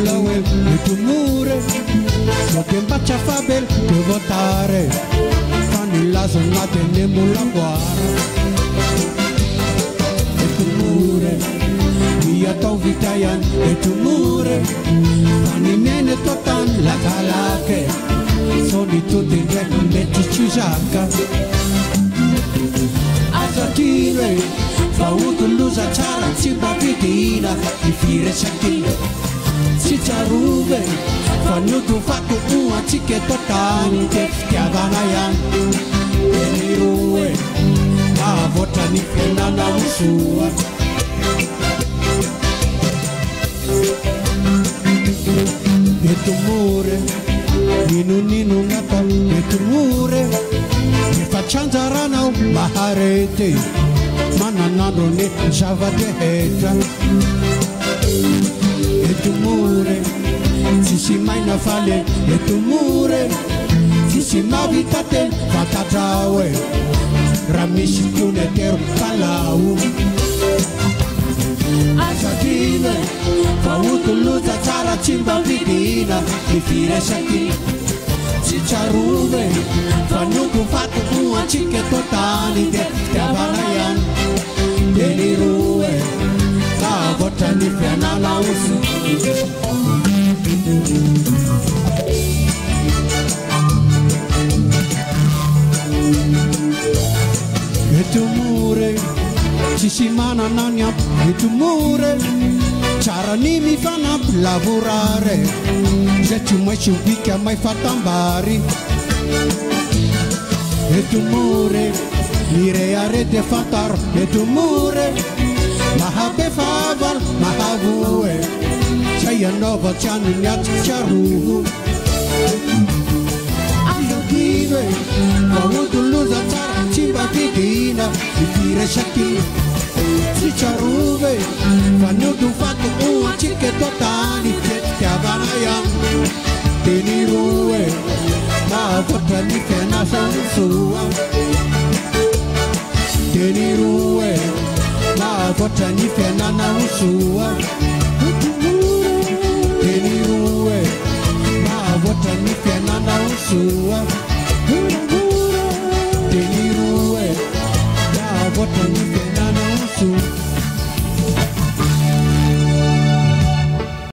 Mulauel e tu mure so che bacia fabel che votare fanno la sonata ne mulla guara e tu mure via tau vitayan e tu mure fanno mene totan la calake sono tutti in re metti ciusacca asatire fa utulusa cara ciba pitina di fire sakina si charuve fanno tu fatto una cichetta tani che chiavana yan e mi ruwe a votani fena na usua e tu mure ninu nata e tu mure che facciamo rana maharete mananando ne javate heta e tu mure si mai na fale e tu mure si ma vitate fatatrawe ramishi tune ter palau asatine fa utuluza cara cimba vidina di fire shaki si charuve fanno tu fatto una cicche totali che cavanayan deli ruwe la votani fena la usu e tu mure ci si mana nanya e tu mure carani mi fanno lavorare se tu mai ci picchia mai fatto ambari e tu mure dire a rete fatar e tu mure ma habe favar ma havue sei a nova c'hanno niat charu ando kive ma utuluza tara cimba vidina di fire shaki si charuve fanno tu fatto una cicche totali che chiavanayan teni ruwe ma votani fena sansua teni ruwe ma votani fena na usua teni ruwe ma votani fena na usua